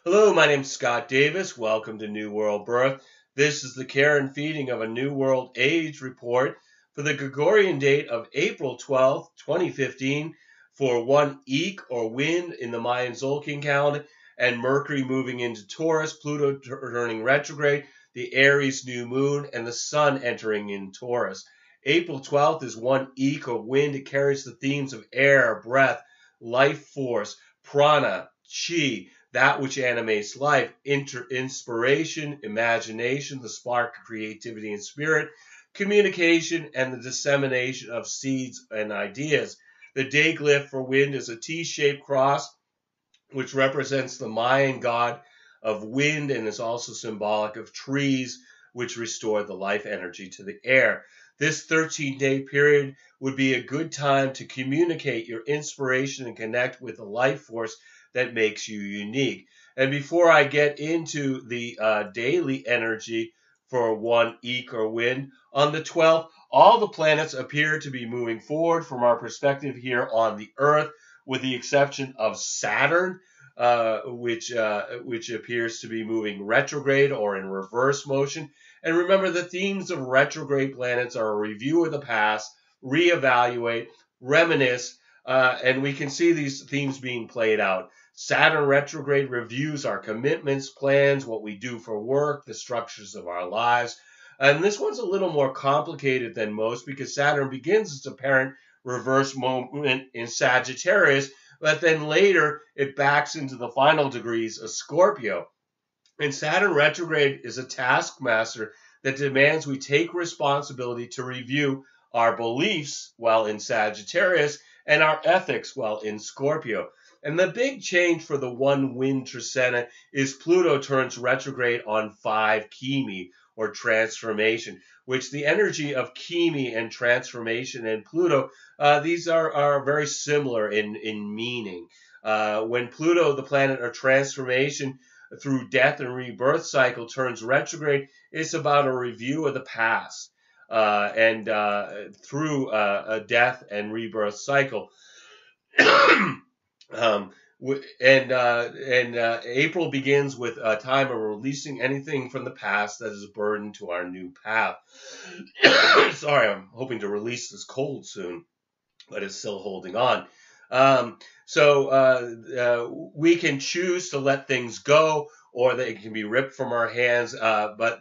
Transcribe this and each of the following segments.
Hello, my name's Scott Davis. Welcome to New World Birth. This is the care and feeding of a New World Age report for the Gregorian date of April 12th, 2015, for 1 Eek or wind in the Mayan Zolkin calendar, and Mercury moving into Taurus, Pluto turning retrograde, the Aries New Moon, and the Sun entering in Taurus. April 12th is 1 Eek or wind. It carries the themes of air, breath, life force, prana, chi, that which animates life, inspiration, imagination, the spark of creativity and spirit, communication, and the dissemination of seeds and ideas. The day glyph for wind is a T-shaped cross, which represents the Mayan god of wind and is also symbolic of trees, which restore the life energy to the air. This 13-day period would be a good time to communicate your inspiration and connect with the life force that makes you unique. And before I get into the daily energy for 1 Eek or wind, on the 12th, all the planets appear to be moving forward from our perspective here on the Earth, with the exception of Saturn, which appears to be moving retrograde or in reverse motion. And remember, the themes of retrograde planets are a review of the past, reevaluate, reminisce, and we can see these themes being played out. Saturn retrograde reviews our commitments, plans, what we do for work, the structures of our lives. And this one's a little more complicated than most because Saturn begins its apparent reverse movement in Sagittarius, but then later it backs into the final degrees of Scorpio. And Saturn retrograde is a taskmaster that demands we take responsibility to review our beliefs while in Sagittarius and our ethics while in Scorpio. And the big change for the 1 wind Trisena is Pluto turns retrograde on 5 Kimi, or transformation, which the energy of Kimi and transformation and Pluto, these are very similar in meaning. When Pluto, the planet of transformation through death and rebirth cycle, turns retrograde, it's about a review of the past and through a death and rebirth cycle. April begins with a time of releasing anything from the past that is a burden to our new path. Sorry, I'm hoping to release this cold soon, but it's still holding on. We can choose to let things go, or they can be ripped from our hands. But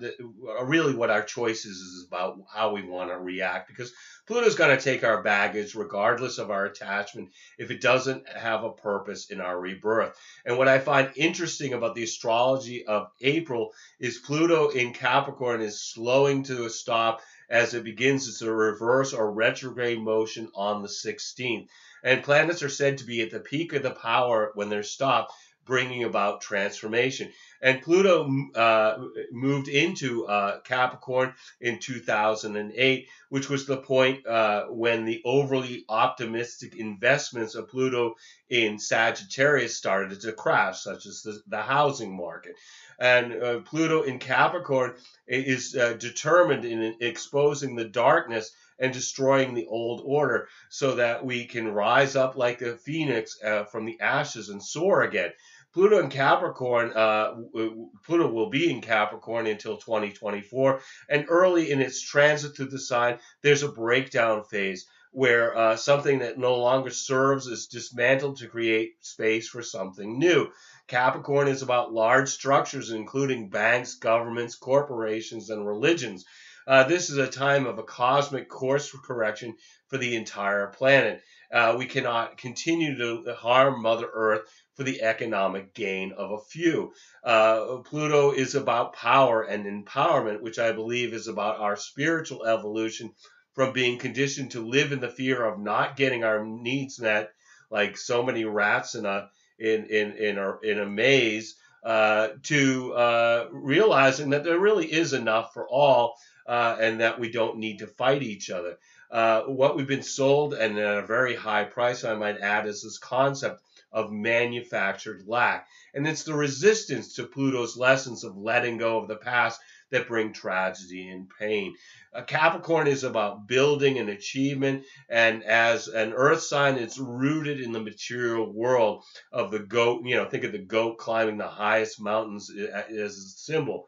really what our choice is about how we want to react, because Pluto's going to take our baggage regardless of our attachment if it doesn't have a purpose in our rebirth. And what I find interesting about the astrology of April is Pluto in Capricorn is slowing to a stop as it begins its reverse or retrograde motion on the 16th. And planets are said to be at the peak of the power when they're stopped, bringing about transformation. And Pluto moved into Capricorn in 2008, which was the point when the overly optimistic investments of Pluto in Sagittarius started to crash, such as the housing market. And Pluto in Capricorn is determined in exposing the darkness and destroying the old order so that we can rise up like a phoenix from the ashes and soar again. Pluto in Capricorn, Pluto will be in Capricorn until 2024, and early in its transit through the sign, there's a breakdown phase where something that no longer serves is dismantled to create space for something new. Capricorn is about large structures, including banks, governments, corporations, and religions. This is a time of a cosmic course correction for the entire planet. We cannot continue to harm Mother Earth for the economic gain of a few. Pluto is about power and empowerment, which I believe is about our spiritual evolution from being conditioned to live in the fear of not getting our needs met, like so many rats in a maze, to realizing that there really is enough for all, and that we don't need to fight each other. What we've been sold, and at a very high price, I might add, is this concept of manufactured lack. And it's the resistance to Pluto's lessons of letting go of the past that bring tragedy and pain. Capricorn is about building and achievement, and as an earth sign, it's rooted in the material world of the goat. Think of the goat climbing the highest mountains as a symbol.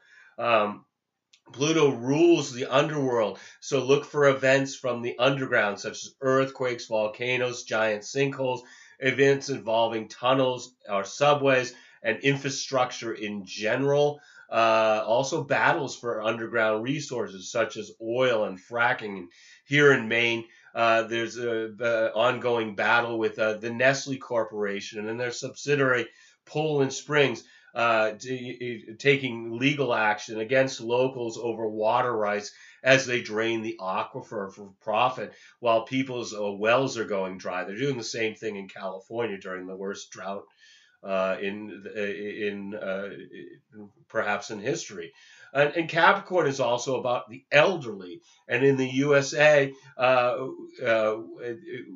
Pluto rules the underworld, so look for events from the underground, such as earthquakes, volcanoes, giant sinkholes, events involving tunnels or subways, and infrastructure in general. Also, battles for underground resources, such as oil and fracking. Here in Maine, there's an ongoing battle with the Nestle Corporation and their subsidiary, Poland Springs, taking legal action against locals over water rights as they drain the aquifer for profit while people's wells are going dry. They're doing the same thing in California during the worst drought in perhaps in history. And Capricorn is also about the elderly. And in the USA,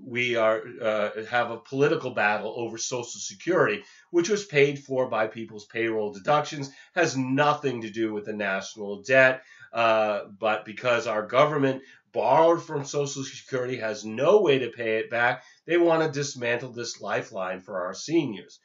we have a political battle over Social Security, which was paid for by people's payroll deductions, has nothing to do with the national debt. But because our government borrowed from Social Security, has no way to pay it back, they want to dismantle this lifeline for our seniors.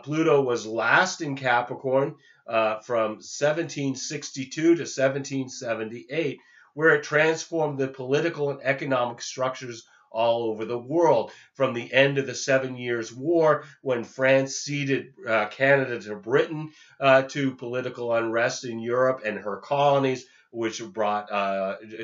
Pluto was last in Capricorn from 1762 to 1778, where it transformed the political and economic structures all over the world, from the end of the 7 Years' War, when France ceded Canada to Britain, to political unrest in Europe and her colonies, which brought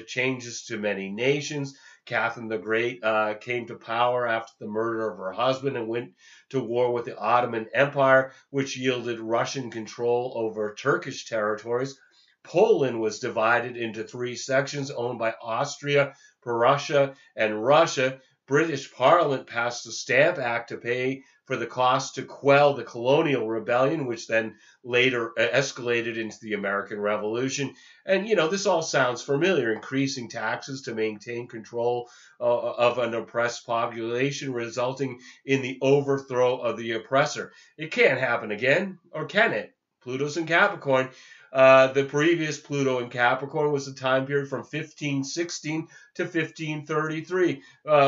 changes to many nations. Catherine the Great came to power after the murder of her husband and went to war with the Ottoman Empire, which yielded Russian control over Turkish territories. Poland was divided into 3 sections owned by Austria, Prussia, and Russia. British Parliament passed the Stamp Act to pay for the cost to quell the colonial rebellion, which then later escalated into the American Revolution. And, this all sounds familiar, increasing taxes to maintain control of an oppressed population, resulting in the overthrow of the oppressor. It can't happen again, or can it? Pluto's in Capricorn. The previous Pluto in Capricorn was a time period from 1516 to 1533,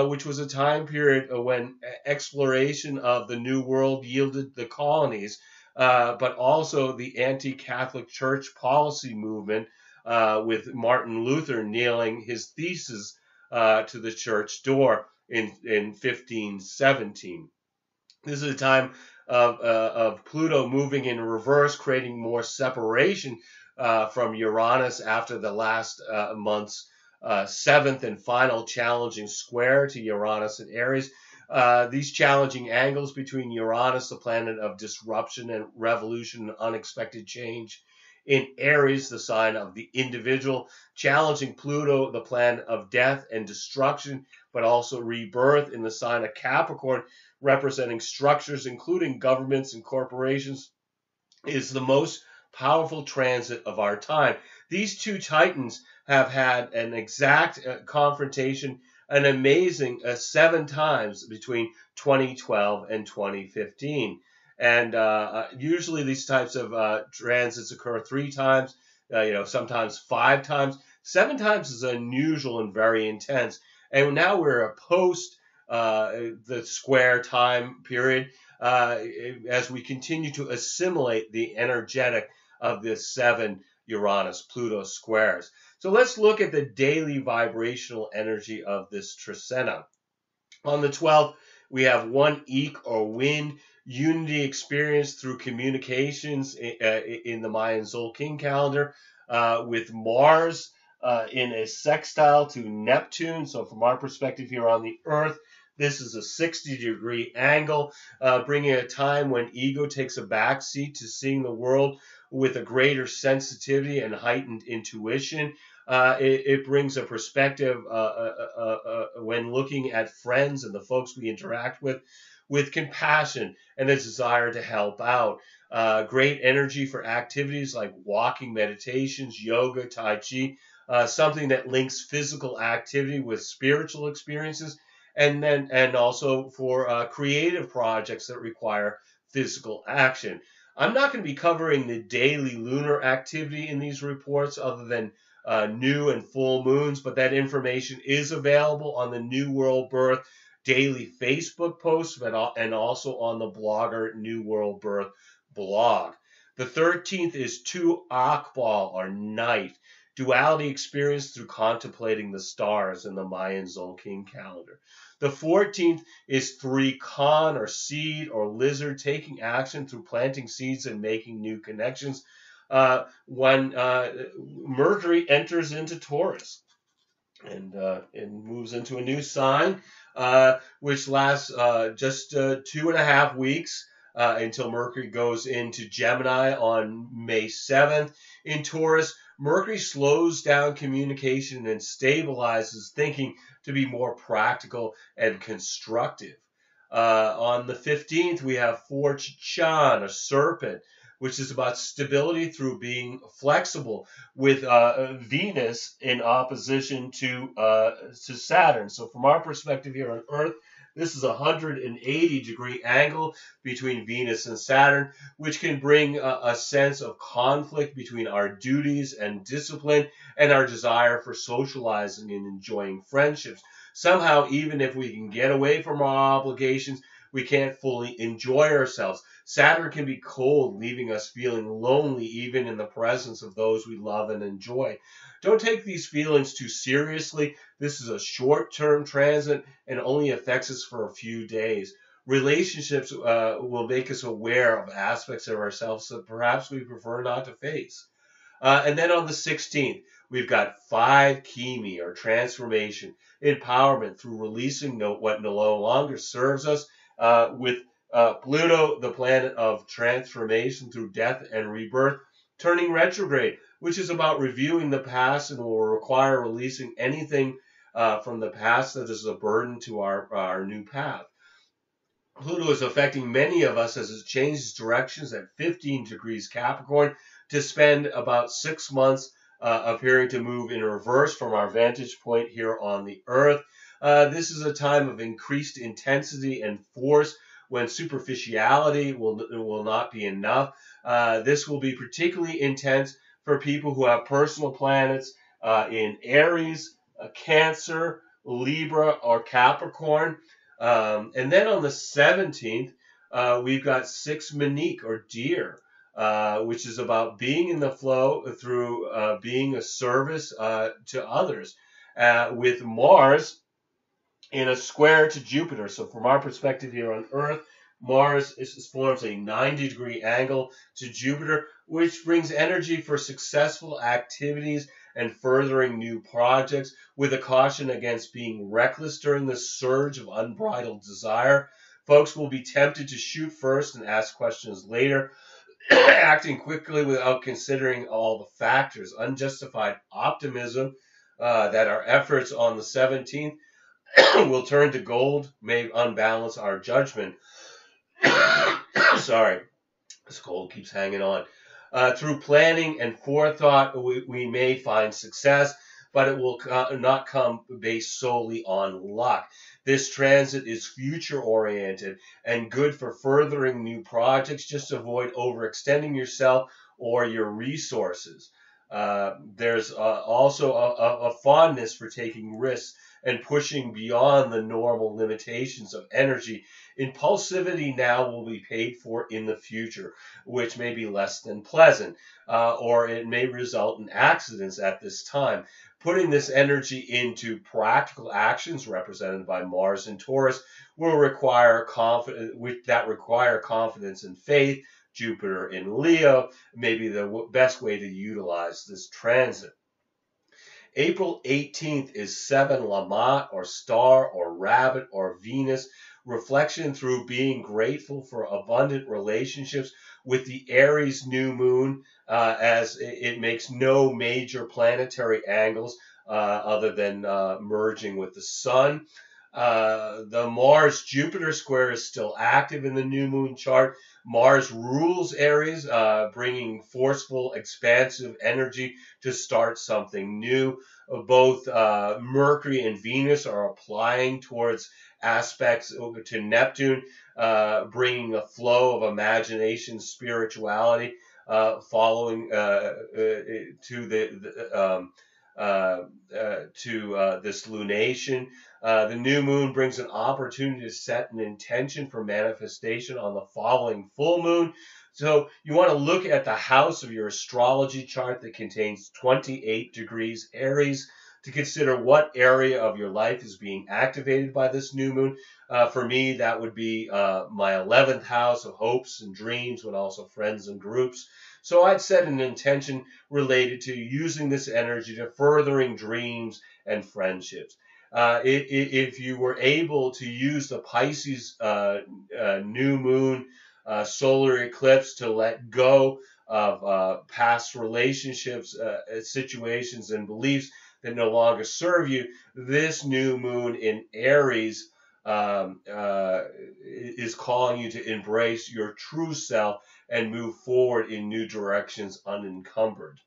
which was a time period when exploration of the New World yielded the colonies, but also the anti-Catholic Church policy movement, with Martin Luther nailing his thesis to the church door in 1517. This is a time of Pluto moving in reverse, creating more separation from Uranus after the last month's 7th and final challenging square to Uranus and Aries. These challenging angles between Uranus, the planet of disruption and revolution and unexpected change, in Aries, the sign of the individual, challenging Pluto, the planet of death and destruction, but also rebirth, in the sign of Capricorn, representing structures, including governments and corporations, is the most powerful transit of our time. These two titans have had an exact confrontation, an amazing 7 times between 2012 and 2015. And usually these types of transits occur 3 times, sometimes 5 times. 7 times is unusual and very intense. And now we're post the square time period, as we continue to assimilate the energetic of this 7 Uranus-Pluto squares. So let's look at the daily vibrational energy of this trisena. On the 12th, we have 1 Eek or wind, unity experienced through communications in the Mayan Zolkin calendar, with Mars in a sextile to Neptune. So from our perspective here on the Earth, this is a 60-degree angle, bringing a time when ego takes a backseat to seeing the world with a greater sensitivity and heightened intuition. It brings a perspective when looking at friends and the folks we interact with compassion and a desire to help out. Great energy for activities like walking, meditations, yoga, tai chi, something that links physical activity with spiritual experiences, and also for creative projects that require physical action. I'm not going to be covering the daily lunar activity in these reports, other than new and full moons, but that information is available on the New World Birth daily Facebook posts, and also on the blogger New World Birth blog. The 13th is 2 Akbal, or night, duality experienced through contemplating the stars in the Mayan Zolkin calendar. The 14th is 3 Khan, or seed, or lizard, taking action through planting seeds and making new connections when Mercury enters into Taurus and moves into a new sign, which lasts just 2.5 weeks until Mercury goes into Gemini on May 7th. In Taurus, Mercury slows down communication and stabilizes thinking to be more practical and constructive. On the 15th, we have 4 Chichan, a serpent, which is about stability through being flexible, with Venus in opposition to Saturn. So from our perspective here on Earth, this is a 180-degree angle between Venus and Saturn, which can bring a sense of conflict between our duties and discipline and our desire for socializing and enjoying friendships. Somehow, even if we can get away from our obligations, we can't fully enjoy ourselves. Saturn can be cold, leaving us feeling lonely even in the presence of those we love and enjoy. Don't take these feelings too seriously. This is a short-term transit and only affects us for a few days. Relationships will make us aware of aspects of ourselves that perhaps we prefer not to face. And then on the 16th, we've got 5 Kimi, or transformation, empowerment through releasing what no longer serves us, with Pluto, the planet of transformation through death and rebirth, turning retrograde, which is about reviewing the past and will require releasing anything from the past that is a burden to our new path. Pluto is affecting many of us as it changes directions at 15 degrees Capricorn to spend about 6 months appearing to move in reverse from our vantage point here on the Earth. This is a time of increased intensity and force when superficiality will not be enough. This will be particularly intense for people who have personal planets in Aries, Cancer, Libra, or Capricorn. And then on the 17th, we've got 6 Monique, or deer, which is about being in the flow through being a service to others, with Mars in a square to Jupiter. So from our perspective here on Earth, Mars forms a 90-degree angle to Jupiter, which brings energy for successful activities and furthering new projects, with a caution against being reckless during the surge of unbridled desire. Folks will be tempted to shoot first and ask questions later, acting quickly without considering all the factors. Unjustified optimism that our efforts on the 17th will turn to gold may unbalance our judgment. Sorry, this cold keeps hanging on. Through planning and forethought, we may find success, but it will not come based solely on luck. This transit is future-oriented and good for furthering new projects. Just avoid overextending yourself or your resources. There's also a fondness for taking risks and pushing beyond the normal limitations of energy. Impulsivity now will be paid for in the future, which may be less than pleasant, or it may result in accidents at this time. Putting this energy into practical actions, represented by Mars and Taurus, will require confidence and faith. Jupiter in Leo may be the best way to utilize this transit. April 18th is 7 Lamont, or star, or rabbit, or Venus, reflection through being grateful for abundant relationships, with the Aries New Moon, as it makes no major planetary angles other than merging with the Sun. The Mars-Jupiter square is still active in the new moon chart. Mars rules Aries, bringing forceful, expansive energy to start something new. Both Mercury and Venus are applying towards aspects to Neptune, bringing a flow of imagination, spirituality, following to this lunation. The new moon brings an opportunity to set an intention for manifestation on the following full moon. So you want to look at the house of your astrology chart that contains 28 degrees Aries to consider what area of your life is being activated by this new moon. For me, that would be my 11th house of hopes and dreams, but also friends and groups. So I'd set an intention related to using this energy to furthering dreams and friendships. If you were able to use the Pisces new moon solar eclipse to let go of past relationships, situations, and beliefs that no longer serve you, this new moon in Aries is calling you to embrace your true self and move forward in new directions unencumbered.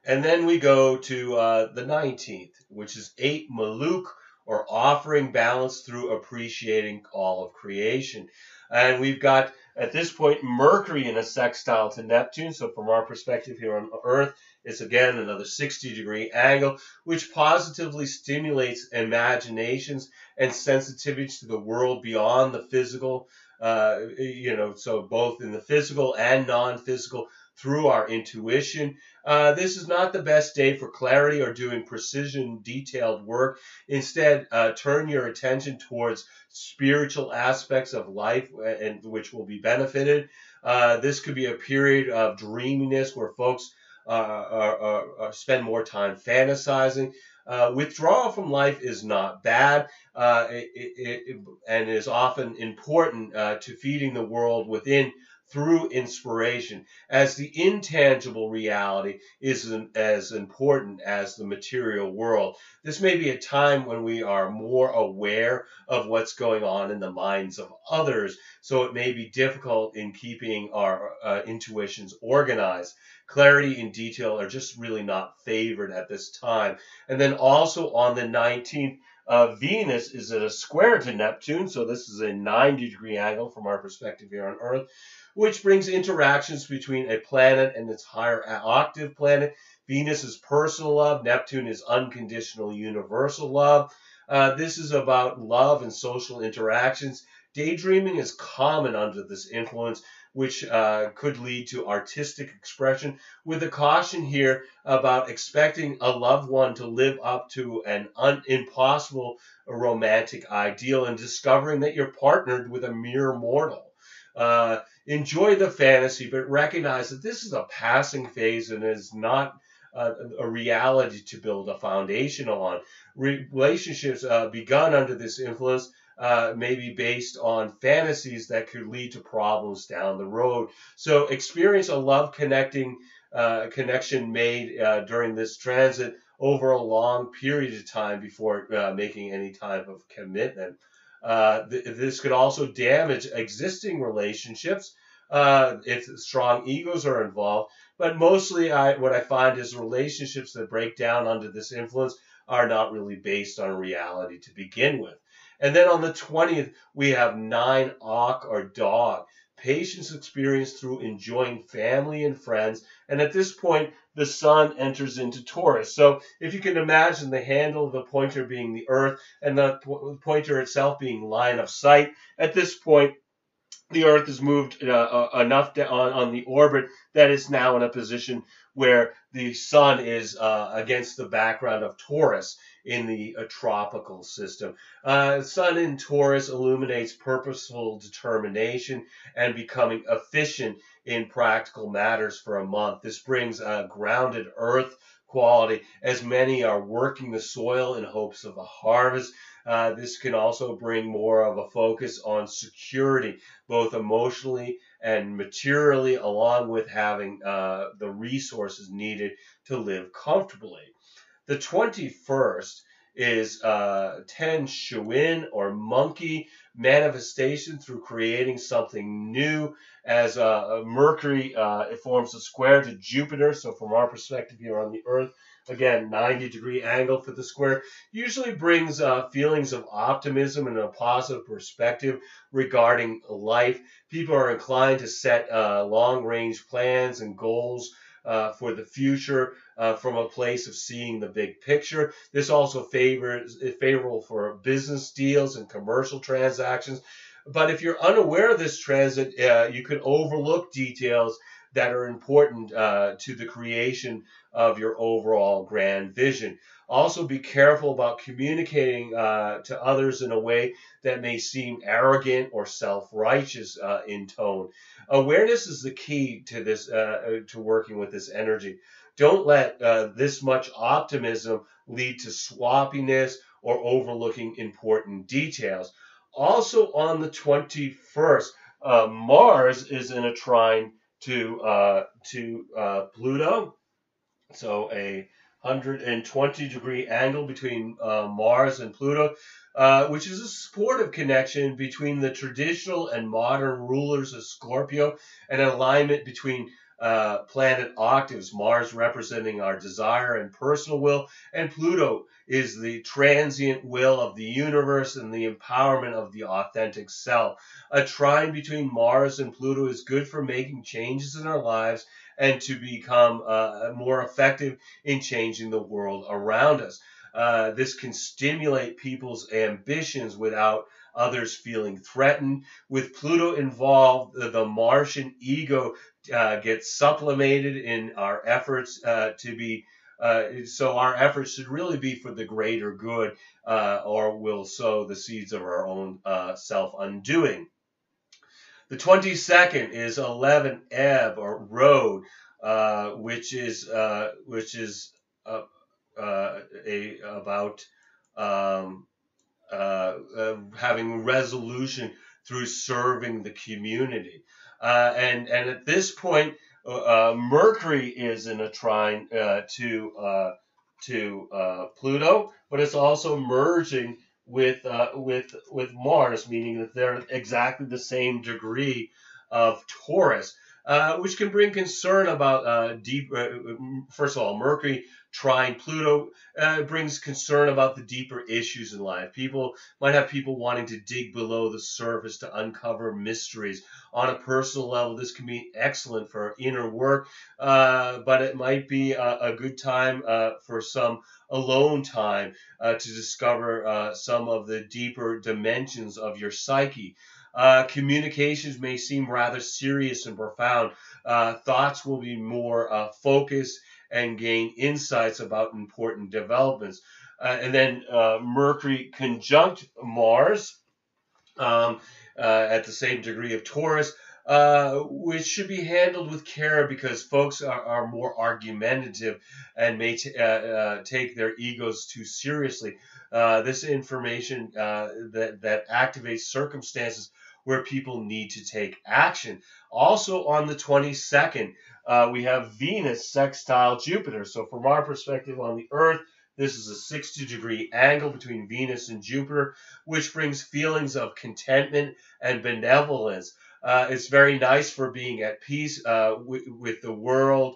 And then we go to the 19th, which is 8 Maluk, or offering balance through appreciating all of creation. And we've got, at this point, Mercury in a sextile to Neptune. So from our perspective here on Earth, it's again another 60-degree angle, which positively stimulates imaginations and sensitivities to the world beyond the physical, so both in the physical and non-physical through our intuition. This is not the best day for clarity or doing precision, detailed work. Instead, turn your attention towards spiritual aspects of life, and which will be benefited. This could be a period of dreaminess where folks spend more time fantasizing. Withdrawal from life is not bad, and is often important to feeding the world within through inspiration, as the intangible reality is as important as the material world. This may be a time when we are more aware of what's going on in the minds of others, so it may be difficult in keeping our intuitions organized. Clarity and detail are just really not favored at this time. And then also on the 19th, Venus is at a square to Neptune, so this is a 90-degree angle from our perspective here on Earth, which brings interactions between a planet and its higher octave planet. Venus is personal love. Neptune is unconditional universal love. This is about love and social interactions. Daydreaming is common under this influence, which could lead to artistic expression, with a caution here about expecting a loved one to live up to an impossible romantic ideal and discovering that you're partnered with a mere mortal. Enjoy the fantasy, but recognize that this is a passing phase and is not a reality to build a foundation on. Relationships begun under this influence may be based on fantasies that could lead to problems down the road. So experience a love connection made during this transit over a long period of time before making any type of commitment. This could also damage existing relationships if strong egos are involved. But mostly what I find is relationships that break down under this influence are not really based on reality to begin with. And then on the 20th, we have 9 Auk, or dog. Patience experienced through enjoying family and friends. And at this point, the sun enters into Taurus. So if you can imagine the handle of the pointer being the Earth and the pointer itself being line of sight, at this point, the Earth has moved enough on the orbit that it's now in a position where the sun is against the background of Taurus in the tropical system. Sun in Taurus illuminates purposeful determination and becoming efficient in practical matters for a month. This brings a grounded earth quality, as many are working the soil in hopes of a harvest. This can also bring more of a focus on security, both emotionally and materially, along with having the resources needed to live comfortably. The 21st is 10 Shuin, or monkey, manifestation through creating something new, as Mercury it forms a square to Jupiter. So from our perspective here on the Earth, again, 90-degree angle for the square, usually brings feelings of optimism and a positive perspective regarding life. People are inclined to set long-range plans and goals for the future from a place of seeing the big picture. This also is favorable for business deals and commercial transactions. But if you're unaware of this transit, you could overlook details that are important to the creation of your overall grand vision. Also, be careful about communicating to others in a way that may seem arrogant or self-righteous in tone. Awareness is the key to this, to working with this energy. Don't let this much optimism lead to sloppiness or overlooking important details. Also, on the 21st, Mars is in a trine to Pluto. So a 120-degree angle between Mars and Pluto, which is a supportive connection between the traditional and modern rulers of Scorpio, and an alignment between planet octaves, Mars representing our desire and personal will, and Pluto is the transient will of the universe and the empowerment of the authentic self. A trine between Mars and Pluto is good for making changes in our lives and to become more effective in changing the world around us. This can stimulate people's ambitions without others feeling threatened. With Pluto involved, the Martian ego gets sublimated in our efforts to be. So our efforts should really be for the greater good, or we'll sow the seeds of our own self-undoing. The 22nd is 11 Ebb or Road, which is about having resolution through serving the community. And at this point, Mercury is in a trine to Pluto, but it's also merging with Mars, meaning that they're exactly the same degree of Taurus, which can bring concern about first of all, Mercury trine Pluto brings concern about the deeper issues in life. People might have people wanting to dig below the surface to uncover mysteries. On a personal level, this can be excellent for inner work, but it might be a good time for some alone time to discover some of the deeper dimensions of your psyche. Communications may seem rather serious and profound. Thoughts will be more focused and gain insights about important developments. And then Mercury conjunct Mars at the same degree of Taurus, which should be handled with care because folks are more argumentative and may take their egos too seriously. This information that activates circumstances where people need to take action. Also on the 22nd, we have Venus sextile Jupiter. So from our perspective on the Earth, this is a 60-degree angle between Venus and Jupiter, which brings feelings of contentment and benevolence. It's very nice for being at peace with the world.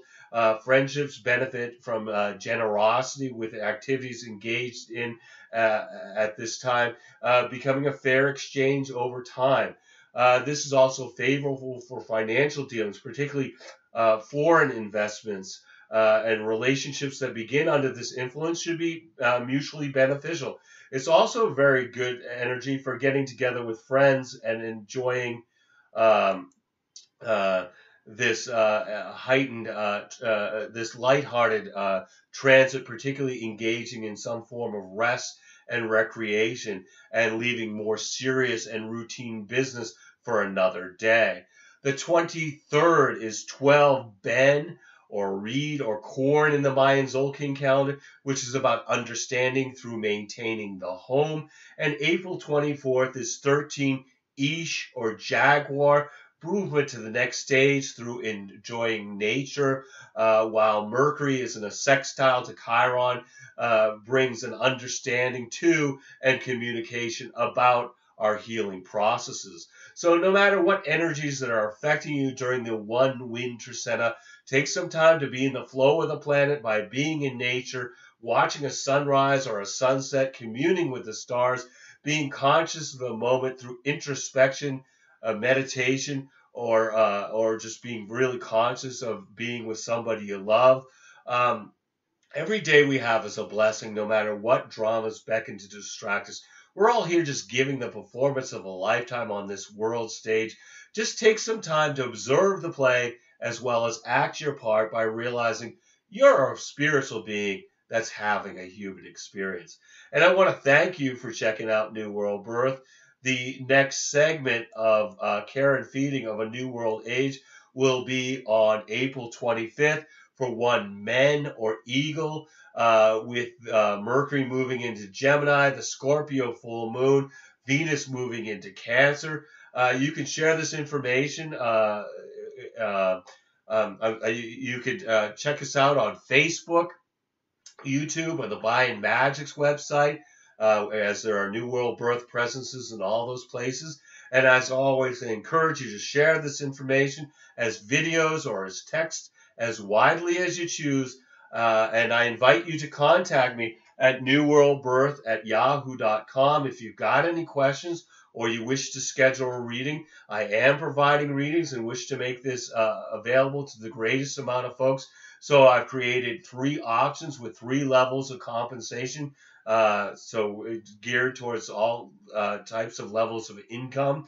Friendships benefit from generosity with activities engaged in at this time, becoming a fair exchange over time. This is also favorable for financial dealings, particularly foreign investments, and relationships that begin under this influence should be mutually beneficial. It's also very good energy for getting together with friends and enjoying this heightened, this lighthearted transit, particularly engaging in some form of rest and recreation and leaving more serious and routine business for another day. The 23rd is 12 Ben or reed or corn in the Mayan Zolkin calendar, which is about understanding through maintaining the home. And April 24th is 13 Ish or jaguar, movement to the next stage through enjoying nature, while Mercury is in a sextile to Chiron, brings an understanding to and communication about our healing processes. So no matter what energies that are affecting you during the one wind trecenta, take some time to be in the flow of the planet by being in nature, watching a sunrise or a sunset, communing with the stars, being conscious of the moment through introspection, meditation, or just being really conscious of being with somebody you love. Um, Every day we have is a blessing, no matter what dramas beckon to distract us. We're all here just giving the performance of a lifetime on this world stage. Just take some time to observe the play as well as act your part by realizing you're a spiritual being that's having a human experience. And I want to thank you for checking out New World Birth. The next segment of Care and Feeding of a New World Age will be on April 25th for one Men or Eagle, with Mercury moving into Gemini, the Scorpio full moon, Venus moving into Cancer. You can share this information. You could check us out on Facebook, YouTube, or the Buy and Magics website, as there are New World Birth presences in all those places. And as always, I encourage you to share this information as videos or as text as widely as you choose. And I invite you to contact me at newworldbirth@yahoo.com if you've got any questions or you wish to schedule a reading. I am providing readings and wish to make this available to the greatest amount of folks. So I've created 3 options with 3 levels of compensation. So it's geared towards all types of levels of income.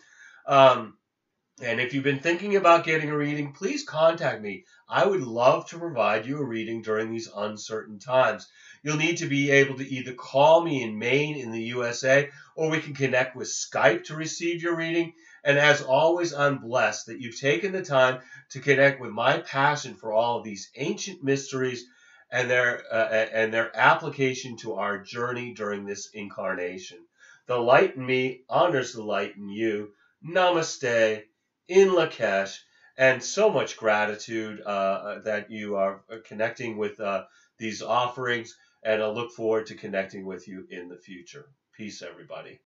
And if you've been thinking about getting a reading, please contact me. I would love to provide you a reading during these uncertain times. You'll need to be able to either call me in Maine in the USA, or we can connect with Skype to receive your reading. And as always, I'm blessed that you've taken the time to connect with my passion for all of these ancient mysteries and their application to our journey during this incarnation. The light in me honors the light in you. Namaste, in Lakesh, and so much gratitude that you are connecting with these offerings, and I look forward to connecting with you in the future. Peace, everybody.